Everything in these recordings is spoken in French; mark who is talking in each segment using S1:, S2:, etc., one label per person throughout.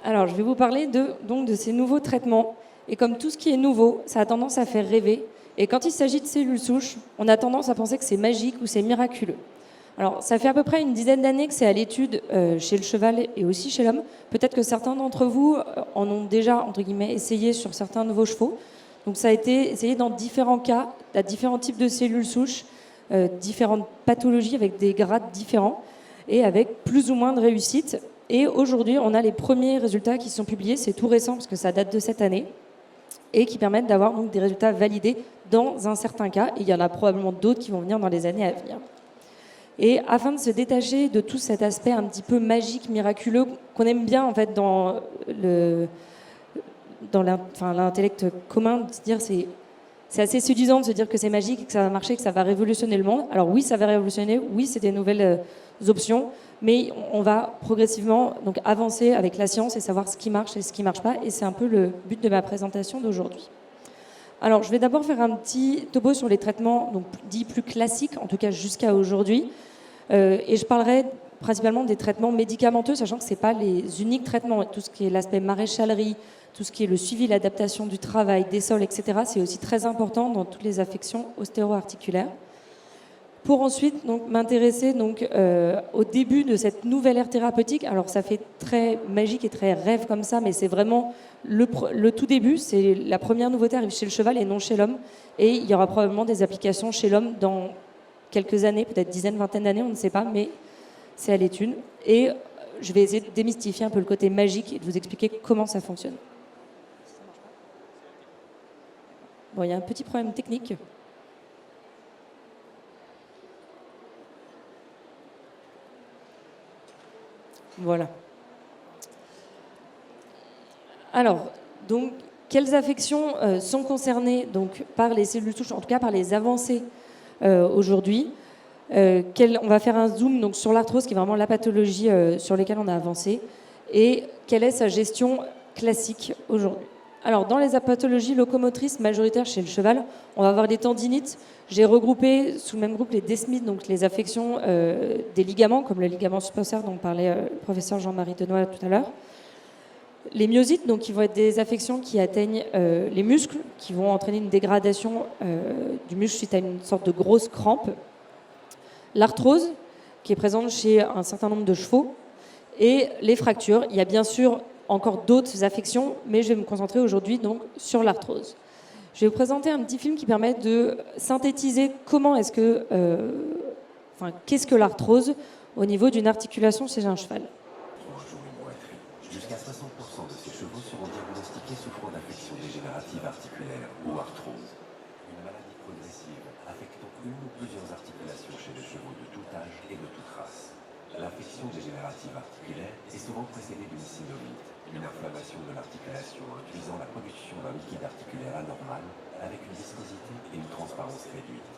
S1: Alors, je vais vous parler donc de ces nouveaux traitements. Et comme tout ce qui est nouveau, ça a tendance à faire rêver. Et quand il s'agit de cellules souches, on a tendance à penser que c'est magique ou c'est miraculeux. Alors, ça fait à peu près une dizaine d'années que c'est à l'étude chez le cheval et aussi chez l'homme. Peut-être que certains d'entre vous en ont déjà, entre guillemets, essayé sur certains nouveaux chevaux. Donc, ça a été essayé dans différents cas, à différents types de cellules souches, différentes pathologies avec des grades différents et avec plus ou moins de réussite. Et aujourd'hui, on a les premiers résultats qui sont publiés. C'est tout récent parce que ça date de cette année et qui permettent d'avoir donc des résultats validés dans un certain cas. Et il y en a probablement d'autres qui vont venir dans les années à venir. Et afin de se détacher de tout cet aspect un petit peu magique, miraculeux, qu'on aime bien en fait dans l'intellect commun, de se dire c'est assez séduisant de se dire que c'est magique, que ça va marcher, que ça va révolutionner le monde. Alors oui, ça va révolutionner, oui, c'est des nouvelles options, mais on va progressivement donc avancer avec la science et savoir ce qui marche et ce qui ne marche pas. Et c'est un peu le but de ma présentation d'aujourd'hui. Alors, je vais d'abord faire un petit topo sur les traitements donc, dits plus classiques, en tout cas jusqu'à aujourd'hui. Et je parlerai principalement des traitements médicamenteux, sachant que ce n'est pas les uniques traitements. Tout ce qui est l'aspect maréchalerie, tout ce qui est le suivi, l'adaptation du travail, des sols, etc., c'est aussi très important dans toutes les affections ostéo-articulaires. Pour ensuite m'intéresser au début de cette nouvelle ère thérapeutique. Alors ça fait très magique et très rêve comme ça, mais c'est vraiment le tout début. C'est la première nouveauté arrive chez le cheval et non chez l'homme. Et il y aura probablement des applications chez l'homme dans quelques années, peut-être dizaines, vingtaines d'années, on ne sait pas, mais c'est à l'étude. Et je vais essayer de démystifier un peu le côté magique et de vous expliquer comment ça fonctionne. Bon, il y a un petit problème technique. Voilà. Alors, donc, quelles affections sont concernées donc, par les cellules souches, en tout cas par les avancées aujourd'hui? On va faire un zoom donc, sur l'arthrose, qui est vraiment la pathologie sur laquelle on a avancé, et quelle est sa gestion classique aujourd'hui. Alors, dans les pathologies locomotrices majoritaires chez le cheval, on va avoir des tendinites. J'ai regroupé sous le même groupe les desmites, donc les affections des ligaments, comme le ligament suppositaire dont parlait le professeur Jean-Marie Denoy tout à l'heure. Les myosites, donc, qui vont être des affections qui atteignent les muscles, qui vont entraîner une dégradation du muscle suite à une sorte de grosse crampe. L'arthrose, qui est présente chez un certain nombre de chevaux. Et les fractures. Il y a bien sûr encore d'autres affections, mais je vais me concentrer aujourd'hui donc sur l'arthrose. Je vais vous présenter un petit film qui permet de synthétiser comment est-ce que, qu'est-ce que l'arthrose au niveau d'une articulation chez un cheval.
S2: Jusqu'à 60% de ces chevaux seront diagnostiqués souffrant d'affections dégénératives articulaires ou arthrose. Une maladie progressive affectant une ou plusieurs articulations chez les chevaux de tout âge et de toute race. L'affection dégénérative articulaire est souvent précédée d'une synovite, une inflammation de l'articulation induisant la production d'un liquide articulaire anormal avec une viscosité et une transparence réduite.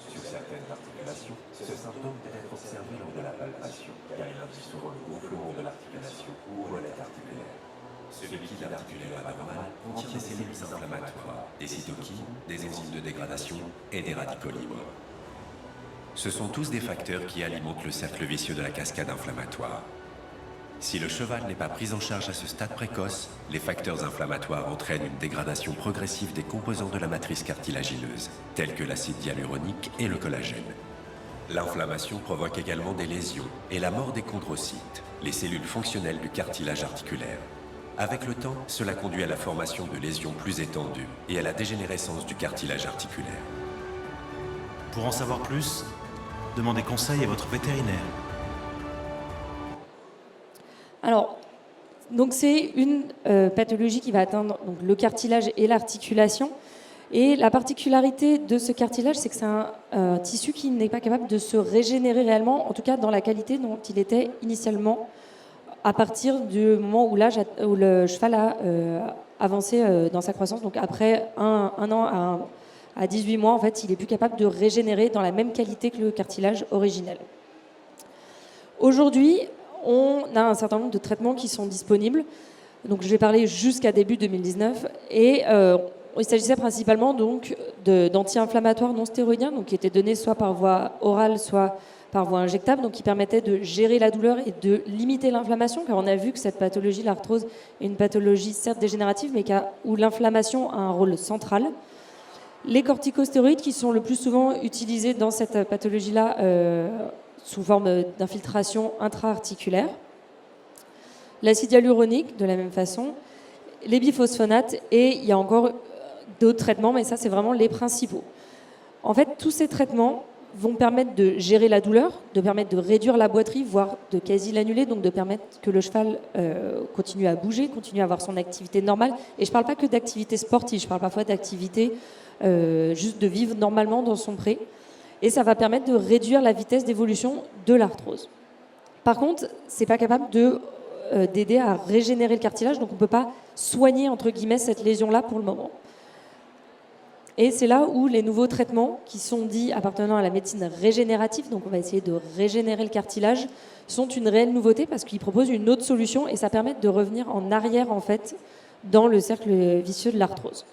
S2: Sur certaines articulations, ce symptôme peut être observé lors de la palpation, car il induit souvent le gonflement de l'articulation ou relais articulaire. Ce liquide articulaire anormal contient des cellules inflammatoires, des cytokines, des enzymes de dégradation et des radicaux libres. Ce sont tous des facteurs qui alimentent le cercle vicieux de la cascade inflammatoire. Si le cheval n'est pas pris en charge à ce stade précoce, les facteurs inflammatoires entraînent une dégradation progressive des composants de la matrice cartilagineuse, tels que l'acide hyaluronique et le collagène. L'inflammation provoque également des lésions et la mort des chondrocytes, les cellules fonctionnelles du cartilage articulaire. Avec le temps, cela conduit à la formation de lésions plus étendues et à la dégénérescence du cartilage articulaire.
S3: Pour en savoir plus, demandez conseil à votre vétérinaire.
S1: Alors, donc c'est une pathologie qui va atteindre donc, le cartilage et l'articulation. Et la particularité de ce cartilage, c'est que c'est un tissu qui n'est pas capable de se régénérer réellement, en tout cas dans la qualité dont il était initialement, à partir du moment où le cheval a avancé dans sa croissance. Donc après un an à 18 mois, en fait, il n'est plus capable de régénérer dans la même qualité que le cartilage originel. Aujourd'hui, on a un certain nombre de traitements qui sont disponibles. Donc, je vais parler jusqu'à début 2019. Et il s'agissait principalement donc, d'anti-inflammatoires non stéroïdiens, donc, qui étaient donnés soit par voie orale, soit par voie injectable, donc qui permettait de gérer la douleur et de limiter l'inflammation, car on a vu que cette pathologie, l'arthrose, est une pathologie certes dégénérative, mais où l'inflammation a un rôle central. Les corticostéroïdes qui sont le plus souvent utilisés dans cette pathologie-là sous forme d'infiltration intra-articulaire. L'acide hyaluronique, de la même façon. Les biphosphonates, et il y a encore d'autres traitements, mais ça, c'est vraiment les principaux. En fait, tous ces traitements vont permettre de gérer la douleur, de permettre de réduire la boiterie, voire de quasi l'annuler, donc de permettre que le cheval continue à bouger, continue à avoir son activité normale. Et je ne parle pas que d'activité sportive, je parle parfois d'activité juste de vivre normalement dans son pré. Et ça va permettre de réduire la vitesse d'évolution de l'arthrose. Par contre, ce n'est pas capable d'aider à régénérer le cartilage, donc on ne peut pas soigner, entre guillemets, cette lésion-là pour le moment. Et c'est là où les nouveaux traitements, qui sont dits appartenant à la médecine régénérative, donc on va essayer de régénérer le cartilage, sont une réelle nouveauté parce qu'ils proposent une autre solution et ça permet de revenir en arrière, en fait, dans le cercle vicieux de l'arthrose.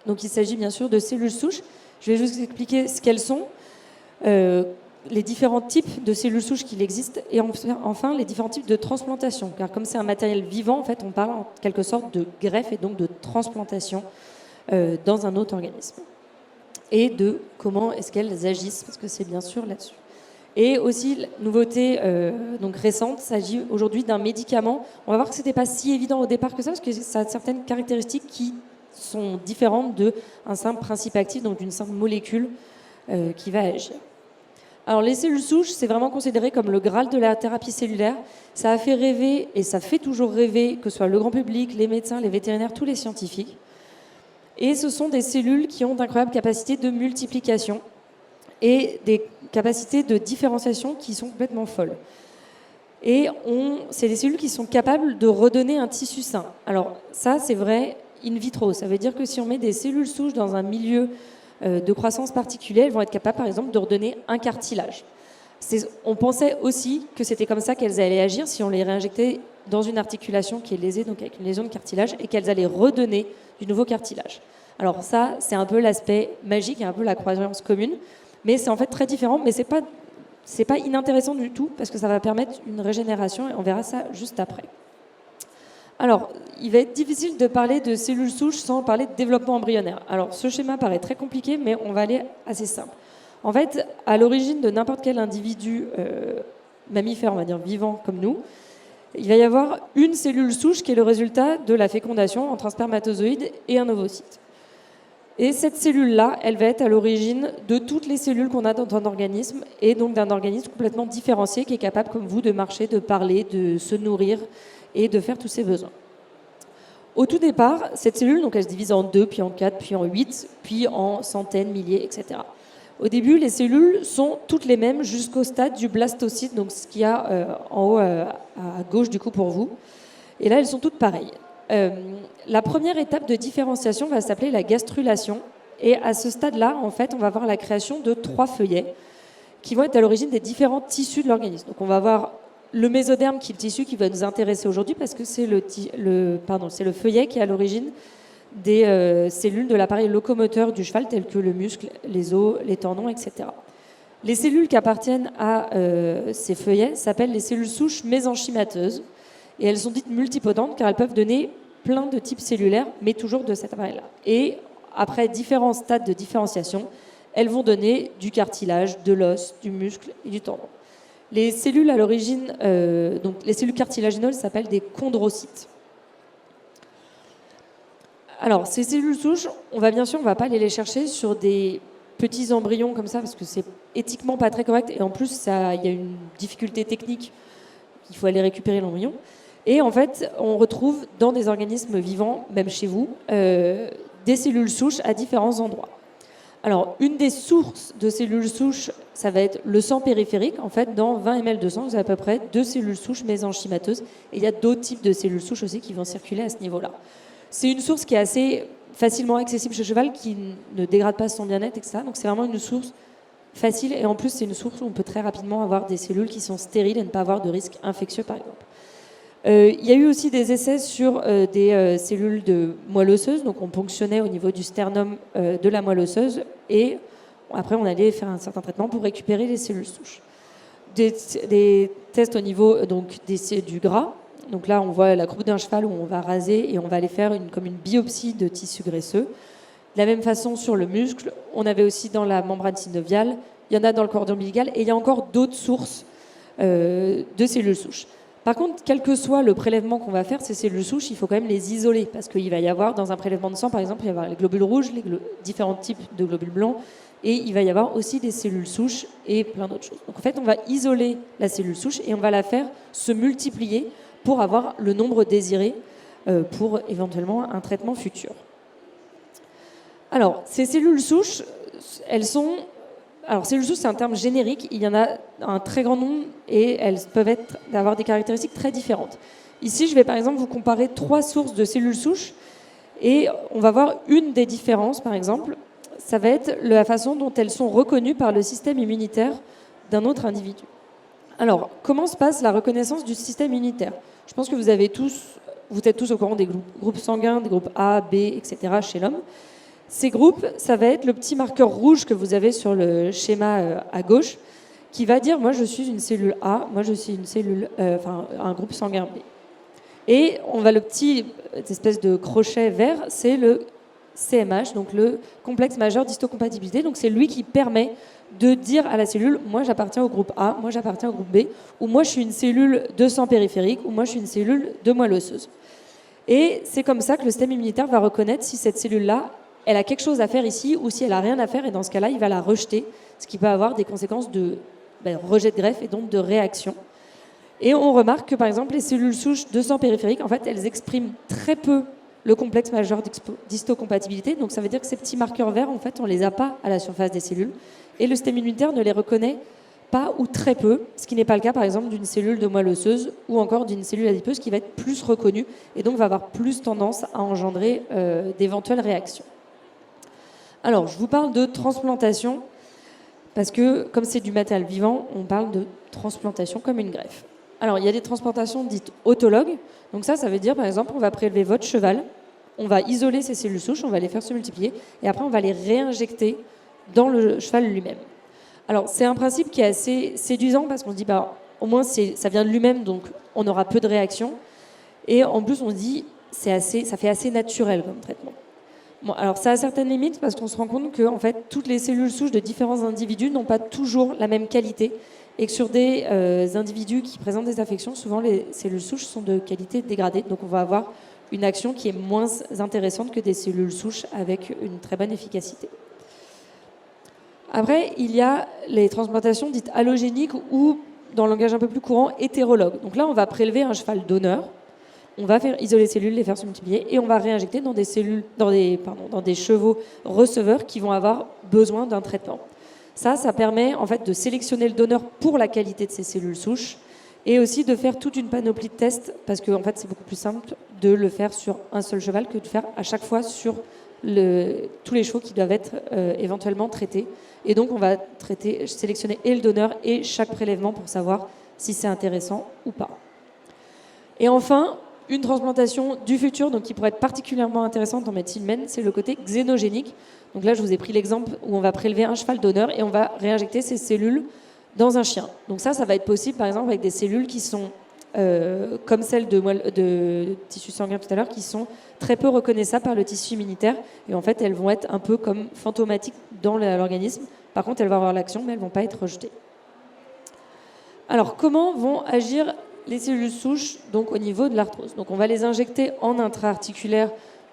S1: Donc il s'agit bien sûr de cellules souches. Je vais juste vous expliquer ce qu'elles sont, les différents types de cellules souches qu'il existe et enfin les différents types de transplantation. Car comme c'est un matériel vivant, en fait, on parle en quelque sorte de greffe et donc de transplantation dans un autre organisme. Et de comment est-ce qu'elles agissent, parce que c'est bien sûr là-dessus. Et aussi, la nouveauté donc récente, il s'agit aujourd'hui d'un médicament. On va voir que ce n'était pas si évident au départ que ça, parce que ça a certaines caractéristiques qui sont différentes d'un simple principe actif, donc d'une simple molécule qui va agir. Alors les cellules souches, c'est vraiment considéré comme le Graal de la thérapie cellulaire. Ça a fait rêver, et ça fait toujours rêver, que ce soit le grand public, les médecins, les vétérinaires, tous les scientifiques. Et ce sont des cellules qui ont d'incroyables capacités de multiplication et des capacités de différenciation qui sont complètement folles. Et c'est des cellules qui sont capables de redonner un tissu sain. Alors ça, c'est vrai in vitro. Ça veut dire que si on met des cellules souches dans un milieu de croissance particulier, elles vont être capables, par exemple, de redonner un cartilage. On pensait aussi que c'était comme ça qu'elles allaient agir si on les réinjectait dans une articulation qui est lésée, donc avec une lésion de cartilage, et qu'elles allaient redonner du nouveau cartilage. Alors ça, c'est un peu l'aspect magique, un peu la croyance commune, mais c'est en fait très différent, mais c'est pas inintéressant du tout, parce que ça va permettre une régénération, et on verra ça juste après. Alors, il va être difficile de parler de cellules souches sans parler de développement embryonnaire. Alors, ce schéma paraît très compliqué, mais on va aller assez simple. En fait, à l'origine de n'importe quel individu mammifère, on va dire vivant comme nous, il va y avoir une cellule souche qui est le résultat de la fécondation entre un spermatozoïde et un ovocyte. Et cette cellule-là, elle va être à l'origine de toutes les cellules qu'on a dans un organisme, et donc d'un organisme complètement différencié qui est capable, comme vous, de marcher, de parler, de se nourrir et de faire tous ses besoins. Au tout départ, cette cellule, donc elle se divise en 2, puis en 4, puis en 8, puis en centaines, milliers, etc. Au début, les cellules sont toutes les mêmes jusqu'au stade du blastocyte, donc ce qu'il y a en haut à gauche du coup pour vous. Et là, elles sont toutes pareilles. La première étape de différenciation va s'appeler la gastrulation. Et à ce stade-là, en fait, on va avoir la création de 3 feuillets qui vont être à l'origine des différents tissus de l'organisme. Donc on va avoir le mésoderme, qui est le tissu qui va nous intéresser aujourd'hui, parce que c'est le feuillet qui est à l'origine des cellules de l'appareil locomoteur du cheval, tels que le muscle, les os, les tendons, etc. Les cellules qui appartiennent à ces feuillets s'appellent les cellules souches mésenchymateuses, et elles sont dites multipotentes car elles peuvent donner plein de types cellulaires, mais toujours de cet appareil-là. Et après différents stades de différenciation, elles vont donner du cartilage, de l'os, du muscle et du tendon. Les cellules à l'origine, donc les cellules cartilagineuses s'appellent des chondrocytes. Alors, ces cellules souches, on va pas aller les chercher sur des petits embryons comme ça, parce que c'est éthiquement pas très correct, et en plus, il y a une difficulté technique, il faut aller récupérer l'embryon. Et en fait, on retrouve dans des organismes vivants, même chez vous, des cellules souches à différents endroits. Alors, une des sources de cellules souches, ça va être le sang périphérique. En fait, dans 20 ml de sang, vous avez à peu près 2 cellules souches mésenchymateuses. Et il y a d'autres types de cellules souches aussi qui vont circuler à ce niveau-là. C'est une source qui est assez facilement accessible chez le cheval, qui ne dégrade pas son bien-être, etc. Donc c'est vraiment une source facile. Et en plus, c'est une source où on peut très rapidement avoir des cellules qui sont stériles et ne pas avoir de risque infectieux, par exemple. Il y a eu aussi des essais sur des cellules de moelle osseuse. Donc on ponctionnait au niveau du sternum de la moelle osseuse. Et après, on allait faire un certain traitement pour récupérer les cellules souches. des tests au niveau du gras. Donc là, on voit la croupe d'un cheval où on va raser et on va aller faire comme une biopsie de tissu graisseux. De la même façon sur le muscle, on avait aussi dans la membrane synoviale, il y en a dans le cordon ombilical et il y a encore d'autres sources de cellules souches. Par contre, quel que soit le prélèvement qu'on va faire, ces cellules souches, il faut quand même les isoler parce qu'il va y avoir, dans un prélèvement de sang, par exemple, il va y avoir les globules rouges, différents types de globules blancs, et il va y avoir aussi des cellules souches et plein d'autres choses. Donc en fait, on va isoler la cellule souche et on va la faire se multiplier pour avoir le nombre désiré pour éventuellement un traitement futur. Alors, ces cellules souches, cellules souches, c'est un terme générique. Il y en a un très grand nombre et elles peuvent avoir des caractéristiques très différentes. Ici, je vais par exemple vous comparer 3 sources de cellules souches et on va voir une des différences, par exemple. Ça va être la façon dont elles sont reconnues par le système immunitaire d'un autre individu. Alors, comment se passe la reconnaissance du système immunitaire ? Je pense que vous êtes tous au courant des groupes sanguins, des groupes A, B, etc. chez l'homme. Ces groupes, ça va être le petit marqueur rouge que vous avez sur le schéma à gauche, qui va dire moi je suis une cellule A, moi je suis une cellule, un groupe sanguin B. Et on va cette espèce de crochet vert, c'est le CMH, donc le complexe majeur d'histocompatibilité. Donc c'est lui qui permet de dire à la cellule moi j'appartiens au groupe A, moi j'appartiens au groupe B, ou moi je suis une cellule de sang périphérique, ou moi je suis une cellule de moelle osseuse. Et c'est comme ça que le système immunitaire va reconnaître si cette cellule-là elle a quelque chose à faire ici ou si elle n'a rien à faire, et dans ce cas-là, il va la rejeter, ce qui peut avoir des conséquences de rejet de greffe et donc de réaction. Et on remarque que, par exemple, les cellules souches de sang périphérique, en fait, elles expriment très peu le complexe majeur d'histocompatibilité. Donc ça veut dire que ces petits marqueurs verts, en fait, on ne les a pas à la surface des cellules. Et le système immunitaire ne les reconnaît pas ou très peu, ce qui n'est pas le cas, par exemple, d'une cellule de moelle osseuse ou encore d'une cellule adipeuse qui va être plus reconnue et donc va avoir plus tendance à engendrer d'éventuelles réactions. Alors, je vous parle de transplantation parce que, comme c'est du matériel vivant, on parle de transplantation comme une greffe. Alors, il y a des transplantations dites autologues. Donc ça veut dire, par exemple, on va prélever votre cheval, on va isoler ces cellules souches, on va les faire se multiplier, et après, on va les réinjecter dans le cheval lui-même. Alors, c'est un principe qui est assez séduisant parce qu'on se dit, au moins, ça vient de lui-même, donc on aura peu de réactions. Et en plus, on se dit, ça fait assez naturel comme traitement. Bon, alors ça a certaines limites parce qu'on se rend compte que en fait, toutes les cellules souches de différents individus n'ont pas toujours la même qualité et que sur des individus qui présentent des affections, souvent les cellules souches sont de qualité dégradée. Donc on va avoir une action qui est moins intéressante que des cellules souches avec une très bonne efficacité. Après, il y a les transplantations dites allogéniques ou, dans le langage un peu plus courant, hétérologues. Donc là, on va prélever un cheval donneur. On va faire isoler les cellules, les faire se multiplier, et on va réinjecter dans des chevaux receveurs qui vont avoir besoin d'un traitement. Ça permet en fait de sélectionner le donneur pour la qualité de ces cellules souches et aussi de faire toute une panoplie de tests parce que en fait, c'est beaucoup plus simple de le faire sur un seul cheval que de faire à chaque fois sur tous les chevaux qui doivent être éventuellement traités. Et donc, on va sélectionner et le donneur et chaque prélèvement pour savoir si c'est intéressant ou pas. Et enfin, une transplantation du futur, donc qui pourrait être particulièrement intéressante en médecine humaine, c'est le côté xénogénique. Donc là, je vous ai pris l'exemple où on va prélever un cheval donneur et on va réinjecter ces cellules dans un chien. Donc ça va être possible, par exemple, avec des cellules qui sont comme celles de tissu sanguin tout à l'heure, qui sont très peu reconnaissables par le tissu immunitaire. Et en fait, elles vont être un peu comme fantomatiques dans l'organisme. Par contre, elles vont avoir l'action, mais elles ne vont pas être rejetées. Alors, comment vont agir les cellules souches donc, au niveau de l'arthrose? Donc, on va les injecter en intra-articulaire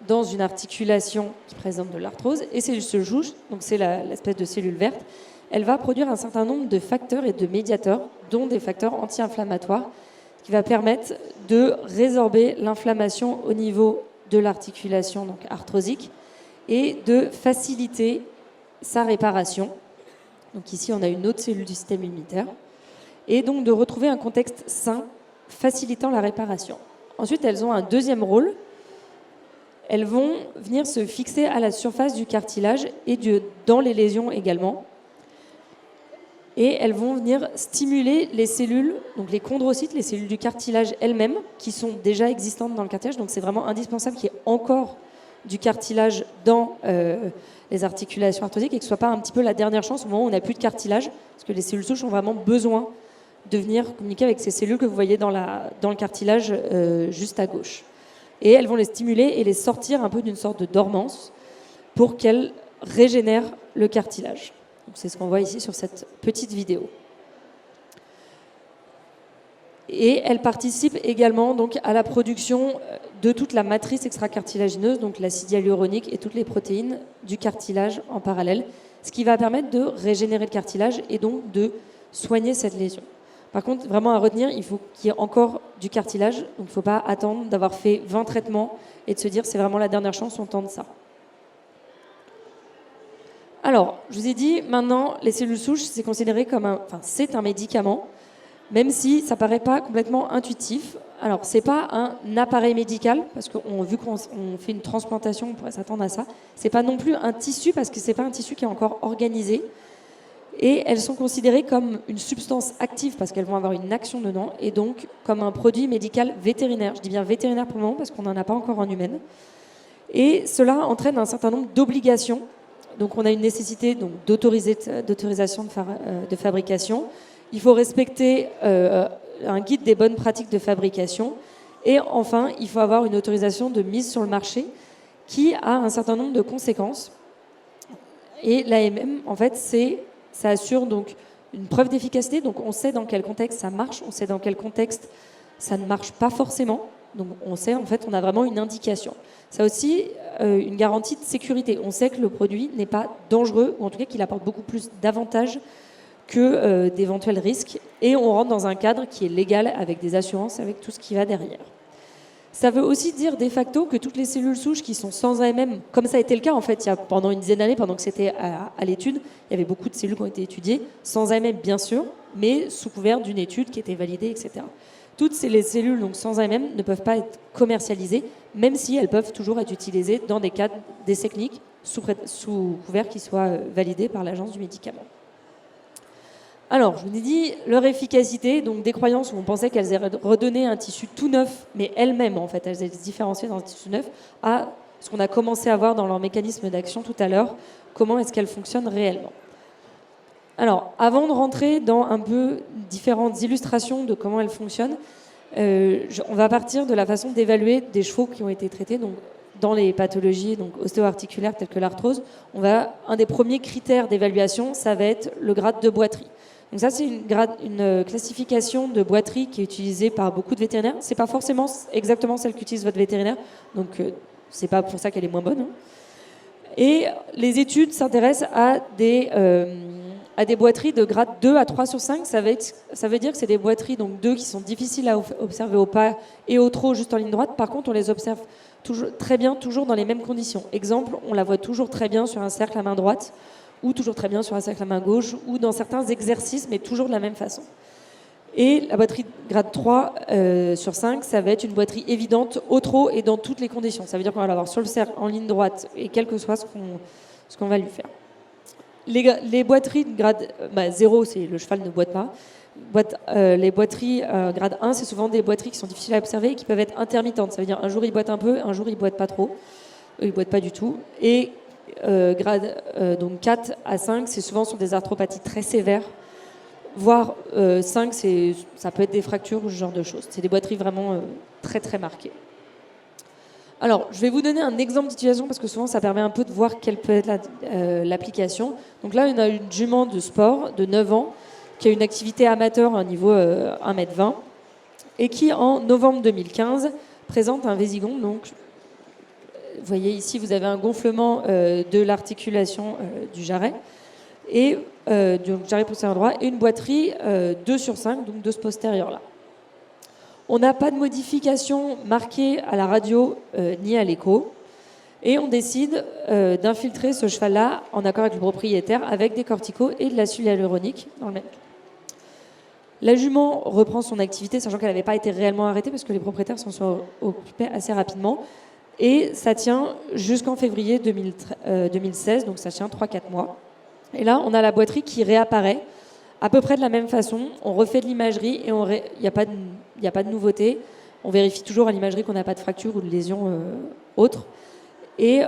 S1: dans une articulation qui présente de l'arthrose. Et ces cellules souches, donc c'est l'espèce de cellule verte, elle va produire un certain nombre de facteurs et de médiateurs, dont des facteurs anti-inflammatoires, qui va permettre de résorber l'inflammation au niveau de l'articulation donc arthrosique et de faciliter sa réparation. Donc ici, on a une autre cellule du système immunitaire. Et donc de retrouver un contexte sain, facilitant la réparation. Ensuite, elles ont un deuxième rôle. Elles vont venir se fixer à la surface du cartilage et dans les lésions également. Et elles vont venir stimuler les cellules, donc les chondrocytes, les cellules du cartilage elles-mêmes, qui sont déjà existantes dans le cartilage. Donc c'est vraiment indispensable qu'il y ait encore du cartilage dans les articulations arthrosiques et que ce ne soit pas un petit peu la dernière chance au moment où on n'a plus de cartilage, parce que les cellules souches ont vraiment besoin de venir communiquer avec ces cellules que vous voyez dans le cartilage juste à gauche. Et elles vont les stimuler et les sortir un peu d'une sorte de dormance pour qu'elles régénèrent le cartilage. Donc c'est ce qu'on voit ici sur cette petite vidéo. Et elles participent également donc, à la production de toute la matrice extracartilagineuse, donc l'acide hyaluronique et toutes les protéines du cartilage en parallèle, ce qui va permettre de régénérer le cartilage et donc de soigner cette lésion. Par contre, vraiment à retenir, il faut qu'il y ait encore du cartilage, donc il ne faut pas attendre d'avoir fait 20 traitements et de se dire c'est vraiment la dernière chance, on tente ça. Alors, je vous ai dit, maintenant, les cellules souches, c'est considéré comme c'est un médicament, même si ça paraît pas complètement intuitif. Alors, c'est pas un appareil médical, parce que vu qu'on fait une transplantation, on pourrait s'attendre à ça. C'est pas non plus un tissu, parce que c'est pas un tissu qui est encore organisé. Et elles sont considérées comme une substance active, parce qu'elles vont avoir une action dedans, et donc comme un produit médical vétérinaire. Je dis bien vétérinaire pour le moment, parce qu'on n'en a pas encore en humaine. Et cela entraîne un certain nombre d'obligations. Donc, on a une nécessité d'autorisation de fabrication. Il faut respecter un guide des bonnes pratiques de fabrication. Et enfin, il faut avoir une autorisation de mise sur le marché qui a un certain nombre de conséquences. Et l'AMM, en fait, ça assure donc une preuve d'efficacité. Donc, on sait dans quel contexte ça marche, on sait dans quel contexte ça ne marche pas forcément. Donc, on sait, en fait, on a vraiment une indication. Ça a aussi une garantie de sécurité. On sait que le produit n'est pas dangereux, ou en tout cas qu'il apporte beaucoup plus d'avantages que d'éventuels risques. Et on rentre dans un cadre qui est légal, avec des assurances, avec tout ce qui va derrière. Ça veut aussi dire de facto que toutes les cellules souches qui sont sans AMM, comme ça a été le cas en fait, pendant une dizaine d'années, pendant que c'était à l'étude, il y avait beaucoup de cellules qui ont été étudiées, sans AMM bien sûr, mais sous couvert d'une étude qui était validée, etc. Toutes les cellules donc, sans AMM ne peuvent pas être commercialisées, même si elles peuvent toujours être utilisées dans des cadres d'essais cliniques sous couvert qui soient validés par l'Agence du médicament. Alors, je vous ai dit, leur efficacité, donc des croyances où on pensait qu'elles allaient redonner un tissu tout neuf, mais elles-mêmes, en fait, elles allaient se différencier dans un tissu neuf, à ce qu'on a commencé à voir dans leur mécanisme d'action tout à l'heure, comment est-ce qu'elles fonctionnent réellement. Alors, avant de rentrer dans un peu différentes illustrations de comment elles fonctionnent, on va partir de la façon d'évaluer des chevaux qui ont été traités donc, dans les pathologies donc, ostéo-articulaires telles que l'arthrose. Un des premiers critères d'évaluation, ça va être le grade de boiterie. Donc ça, c'est une classification de boiterie qui est utilisée par beaucoup de vétérinaires. C'est pas forcément exactement celle qu'utilise votre vétérinaire, donc c'est pas pour ça qu'elle est moins bonne. Hein. Et les études s'intéressent à des boiteries de grade 2 à 3 sur 5. Ça veut dire que c'est des boiteries donc 2 qui sont difficiles à observer au pas et au trot juste en ligne droite. Par contre, on les observe très bien, toujours dans les mêmes conditions. Exemple, on la voit toujours très bien sur un cercle à main droite, ou toujours très bien sur un cercle à main gauche, ou dans certains exercices, mais toujours de la même façon. Et la boiterie grade 3 sur 5, ça va être une boiterie évidente au trot et dans toutes les conditions. Ça veut dire qu'on va l'avoir sur le cercle, en ligne droite, et quel que soit ce qu'on va lui faire. Les boiteries de grade 0, c'est le cheval ne boite pas. Les boiteries grade 1, c'est souvent des boiteries qui sont difficiles à observer et qui peuvent être intermittentes. Ça veut dire un jour il boite un peu, un jour il boite pas trop. Il boite pas du tout. Et grade donc 4 à 5, c'est souvent sur des arthropathies très sévères. Voire 5, ça peut être des fractures ou ce genre de choses. C'est des boiteries vraiment très très marquées. Alors, je vais vous donner un exemple d'utilisation parce que souvent ça permet un peu de voir quelle peut être l'application. Donc là, on a une jument de sport de 9 ans qui a une activité amateur à niveau 1m20 et qui, en novembre 2015, présente un vésigon. Donc, vous voyez ici, vous avez un gonflement de l'articulation du jarret et du jarret postérieur droit et une boiterie 2 sur 5, donc de ce postérieur-là. On n'a pas de modification marquée à la radio ni à l'écho. Et on décide d'infiltrer ce cheval-là en accord avec le propriétaire avec des corticos et de l'acide hyaluronique dans le même cas. La jument reprend son activité, sachant qu'elle n'avait pas été réellement arrêtée parce que les propriétaires s'en sont occupés assez rapidement. Et ça tient jusqu'en février 2016, donc ça tient 3-4 mois. Et là, on a la boiterie qui réapparaît à peu près de la même façon. On refait de l'imagerie et il n'y a pas de nouveauté. On vérifie toujours à l'imagerie qu'on n'a pas de fracture ou de lésion autre. Et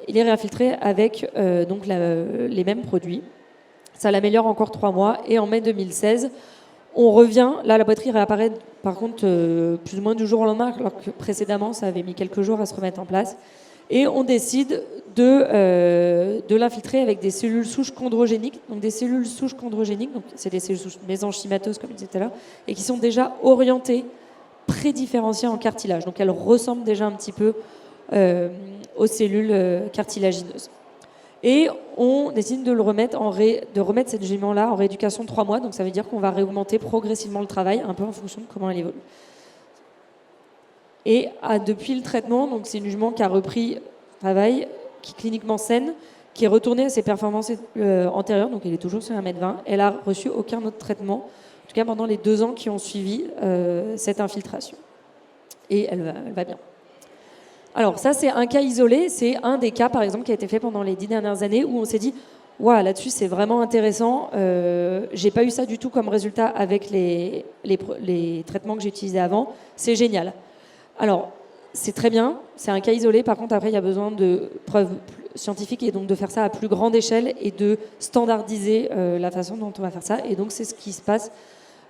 S1: il est réinfiltré avec donc les mêmes produits. Ça l'améliore encore 3 mois. Et en mai 2016, On revient, là la boiterie réapparaît par contre plus ou moins du jour au lendemain, alors que précédemment ça avait mis quelques jours à se remettre en place. Et on décide de l'infiltrer avec des cellules souches chondrogéniques. Donc des cellules souches chondrogéniques, donc c'est des cellules souches mésenchymateuses comme je disais tout à l'heure, et qui sont déjà orientées, prédifférenciées en cartilage. Donc elles ressemblent déjà un petit peu aux cellules cartilagineuses. Et on décide de remettre cette jument-là en rééducation 3 mois. Donc ça veut dire qu'on va réaugmenter progressivement le travail, un peu en fonction de comment elle évolue. Et depuis le traitement, donc c'est une jument qui a repris le travail, qui est cliniquement saine, qui est retournée à ses performances antérieures, donc elle est toujours sur 1,20 m. Elle n'a reçu aucun autre traitement, en tout cas pendant les 2 ans qui ont suivi cette infiltration. Et elle va bien. Alors ça, c'est un cas isolé, c'est un des cas, par exemple, qui a été fait pendant les 10 dernières années, où on s'est dit, waouh, là-dessus, c'est vraiment intéressant, j'ai pas eu ça du tout comme résultat avec les traitements que j'ai utilisés avant, c'est génial. Alors, c'est très bien, c'est un cas isolé, par contre, après, il y a besoin de preuves scientifiques, et donc de faire ça à plus grande échelle, et de standardiser la façon dont on va faire ça, et donc c'est ce qui se passe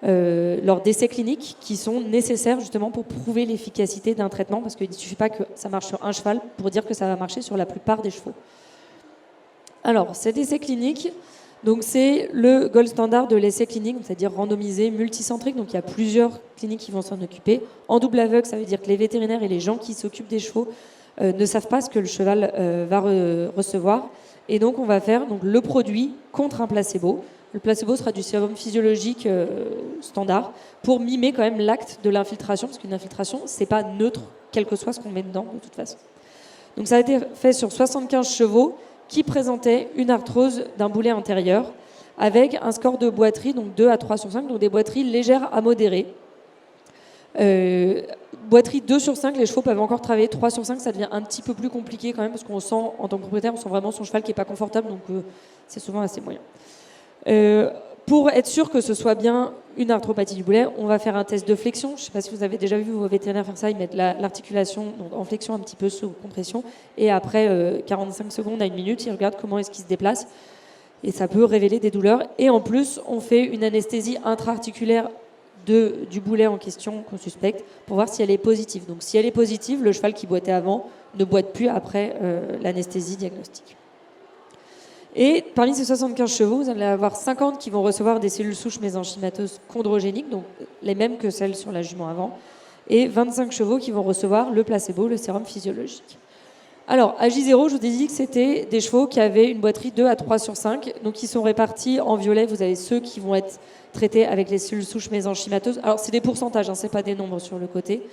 S1: lors d'essais cliniques qui sont nécessaires justement pour prouver l'efficacité d'un traitement, parce qu'il ne suffit pas que ça marche sur un cheval pour dire que ça va marcher sur la plupart des chevaux. Alors, cet essai clinique, donc c'est le gold standard de l'essai clinique, c'est-à-dire randomisé, multicentrique, donc il y a plusieurs cliniques qui vont s'en occuper. En double aveugle, ça veut dire que les vétérinaires et les gens qui s'occupent des chevaux ne savent pas ce que le cheval va recevoir. Et donc on va faire donc, le produit contre un placebo. Le placebo sera du sérum physiologique standard pour mimer quand même l'acte de l'infiltration, parce qu'une infiltration, c'est pas neutre, quel que soit ce qu'on met dedans, de toute façon. Donc ça a été fait sur 75 chevaux qui présentaient une arthrose d'un boulet antérieur avec un score de boiterie, donc 2 à 3 sur 5, donc des boiteries légères à modérées. Boiterie 2 sur 5, les chevaux peuvent encore travailler. 3 sur 5, ça devient un petit peu plus compliqué quand même, parce qu'on sent, en tant que propriétaire, on sent vraiment son cheval qui n'est pas confortable, donc c'est souvent assez moyen. Pour être sûr que ce soit bien une arthropathie du boulet, on va faire un test de flexion. Je ne sais pas si vous avez déjà vu vos vétérinaires faire ça. Ils mettent l'articulation en flexion un petit peu sous compression. Et après 45 secondes à 1 minute, ils regardent comment est-ce qu'il se déplace. Et ça peut révéler des douleurs. Et en plus, on fait une anesthésie intra-articulaire du boulet en question qu'on suspecte pour voir si elle est positive. Donc si elle est positive, le cheval qui boitait avant ne boite plus après l'anesthésie diagnostique. Et parmi ces 75 chevaux, vous allez avoir 50 qui vont recevoir des cellules souches mésenchymateuses chondrogéniques, donc les mêmes que celles sur la jument avant, et 25 chevaux qui vont recevoir le placebo, le sérum physiologique. Alors, à J0, je vous ai dit que c'était des chevaux qui avaient une boiterie 2 à 3 sur 5, donc ils sont répartis en violet. Vous avez ceux qui vont être traités avec les cellules souches mésenchymateuses. Alors, c'est des pourcentages, ce n'est pas des nombres sur le côté.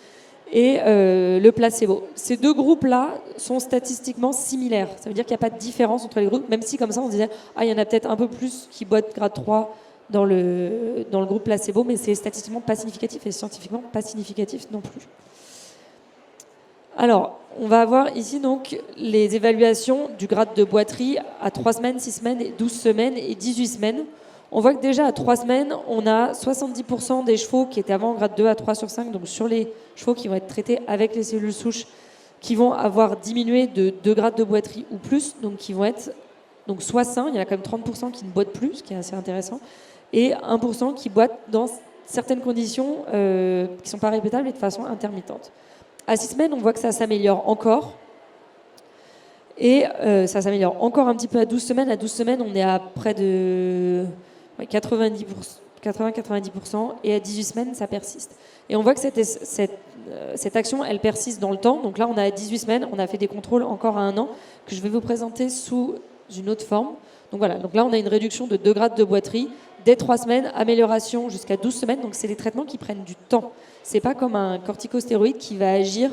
S1: Et le placebo. Ces 2 groupes-là sont statistiquement similaires. Ça veut dire qu'il n'y a pas de différence entre les groupes, même si comme ça on se disait il y en a peut-être un peu plus qui boitent grade 3 dans le groupe placebo, mais c'est statistiquement pas significatif et scientifiquement pas significatif non plus. Alors, on va avoir ici donc les évaluations du grade de boiterie à 3 semaines, 6 semaines, 12 semaines et 18 semaines. On voit que déjà à 3 semaines, on a 70% des chevaux qui étaient avant en grade 2 à 3 sur 5, donc sur les chevaux qui vont être traités avec les cellules souches, qui vont avoir diminué de 2 grades de boiterie ou plus, donc qui vont être donc soit sains, il y en a quand même 30% qui ne boitent plus, ce qui est assez intéressant, et 1% qui boitent dans certaines conditions qui ne sont pas répétables et de façon intermittente. À 6 semaines, on voit que ça s'améliore encore. Et ça s'améliore encore un petit peu à 12 semaines. À 12 semaines, on est à près de 80-90%. Et à 18 semaines, ça persiste. Et on voit que cette action, elle persiste dans le temps. Donc là, on a à 18 semaines. On a fait des contrôles encore à 1 an que je vais vous présenter sous une autre forme. Donc voilà. Donc là, on a une réduction de 2 grades de boiterie. Dès 3 semaines, amélioration jusqu'à 12 semaines. Donc c'est des traitements qui prennent du temps. C'est pas comme un corticostéroïde qui va agir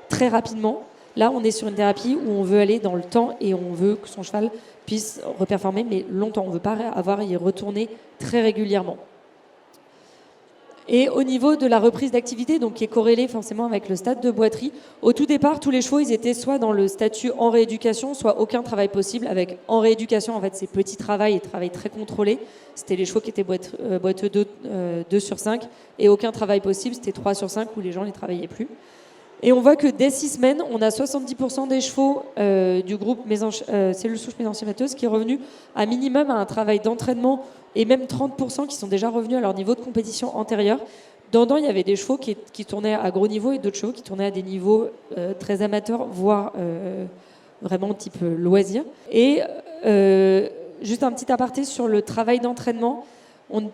S1: très rapidement. Là, on est sur une thérapie où on veut aller dans le temps et on veut que son cheval puisse reperformer, mais longtemps. On ne veut pas avoir à y retourner très régulièrement. Et au niveau de la reprise d'activité, donc qui est corrélée forcément avec le stade de boiterie, au tout départ, tous les chevaux, ils étaient soit dans le statut en rééducation, soit aucun travail possible. Avec en rééducation, en fait, c'est petit travail et travail très contrôlé. C'était les chevaux qui étaient boiteux 2 sur 5 et aucun travail possible. C'était 3 sur 5 où les gens ne travaillaient plus. Et on voit que dès 6 semaines, on a 70% des chevaux du groupe cellules souches mésenchymateuses qui est revenu à minimum à un travail d'entraînement et même 30% qui sont déjà revenus à leur niveau de compétition antérieur. Dedans, il y avait des chevaux qui tournaient à gros niveau et d'autres chevaux qui tournaient à des niveaux très amateurs, voire vraiment type loisir. Et juste un petit aparté sur le travail d'entraînement.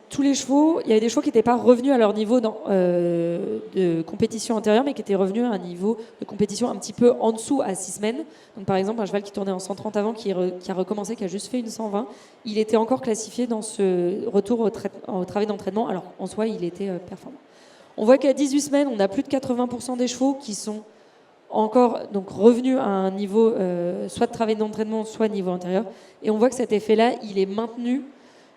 S1: Tous les chevaux, il y avait des chevaux qui n'étaient pas revenus à leur niveau de compétition antérieure, mais qui étaient revenus à un niveau de compétition un petit peu en dessous à 6 semaines. Donc, par exemple, un cheval qui tournait en 130 avant, qui a recommencé, qui a juste fait une 120, il était encore classifié dans ce retour au travail d'entraînement, alors en soi, il était performant. On voit qu'à 18 semaines, on a plus de 80% des chevaux qui sont encore donc revenus à un niveau soit de travail d'entraînement, soit niveau antérieur. Et on voit que cet effet-là, il est maintenu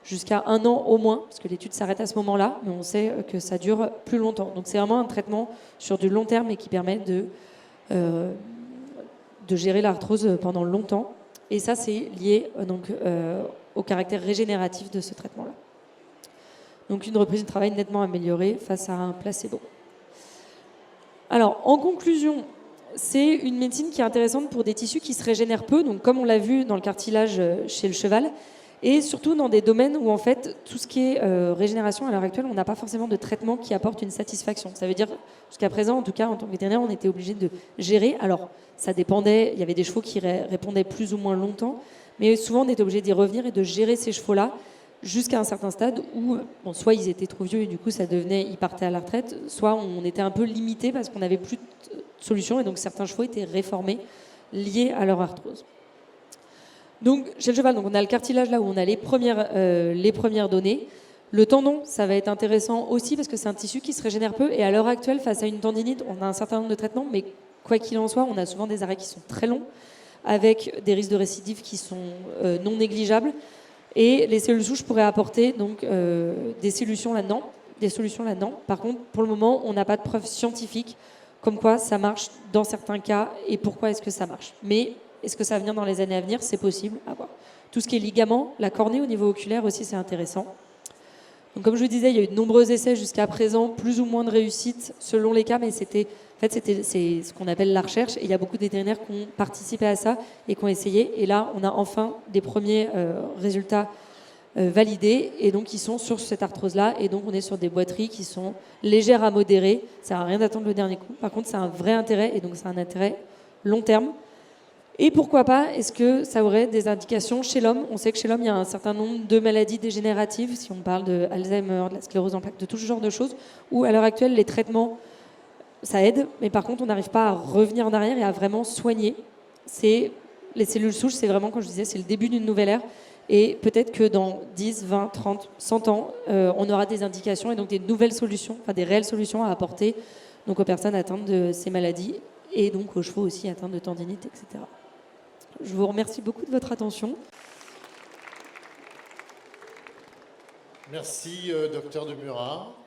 S1: jusqu'à 1 an au moins, parce que l'étude s'arrête à ce moment-là, mais on sait que ça dure plus longtemps. Donc c'est vraiment un traitement sur du long terme et qui permet de gérer l'arthrose pendant longtemps. Et ça, c'est lié au caractère régénératif de ce traitement-là. Donc une reprise du travail nettement améliorée face à un placebo. Alors, en conclusion, c'est une médecine qui est intéressante pour des tissus qui se régénèrent peu, donc comme on l'a vu dans le cartilage chez le cheval, et surtout dans des domaines où en fait tout ce qui est régénération à l'heure actuelle, on n'a pas forcément de traitement qui apporte une satisfaction. Ça veut dire jusqu'à présent, en tout cas en tant que vétérinaire, on était obligé de gérer. Alors ça dépendait, il y avait des chevaux qui répondaient plus ou moins longtemps, mais souvent on était obligé d'y revenir et de gérer ces chevaux-là jusqu'à un certain stade où soit ils étaient trop vieux et du coup ça devenait, ils partaient à la retraite, soit on était un peu limité parce qu'on n'avait plus de solution et donc certains chevaux étaient réformés liés à leur arthrose. Donc, chez le cheval, on a le cartilage là où on a les premières données. Le tendon, ça va être intéressant aussi parce que c'est un tissu qui se régénère peu. Et à l'heure actuelle, face à une tendinite, on a un certain nombre de traitements, mais quoi qu'il en soit, on a souvent des arrêts qui sont très longs, avec des risques de récidive qui sont non négligeables. Et les cellules souches pourraient apporter donc, des solutions là-dedans. Par contre, pour le moment, on n'a pas de preuves scientifiques comme quoi ça marche dans certains cas et pourquoi est-ce que ça marche. Mais est-ce que ça va venir dans les années à venir? C'est possible à voir. Tout ce qui est ligament, la cornée au niveau oculaire aussi, c'est intéressant. Donc, comme je vous disais, il y a eu de nombreux essais jusqu'à présent, plus ou moins de réussite selon les cas, mais c'est ce qu'on appelle la recherche. Et il y a beaucoup de vétérinaires qui ont participé à ça et qui ont essayé. Et là, on a enfin des premiers résultats validés et donc qui sont sur cette arthrose-là. Et donc, on est sur des boiteries qui sont légères à modérées. Ça n'a rien d'attendre le dernier coup. Par contre, c'est un vrai intérêt et donc c'est un intérêt long terme. Et pourquoi pas, est-ce que ça aurait des indications chez l'homme? On sait que chez l'homme, il y a un certain nombre de maladies dégénératives, si on parle de Alzheimer, de la sclérose en plaques, de tout ce genre de choses, où à l'heure actuelle, les traitements, ça aide, mais par contre, on n'arrive pas à revenir en arrière et à vraiment soigner. Les cellules souches, c'est vraiment, comme je disais, c'est le début d'une nouvelle ère. Et peut-être que dans 10, 20, 30, 100 ans, on aura des indications et donc des nouvelles solutions, enfin des réelles solutions à apporter donc aux personnes atteintes de ces maladies et donc aux chevaux aussi atteints de tendinite, etc. Je vous remercie beaucoup de votre attention.
S4: Merci, docteur de Murat.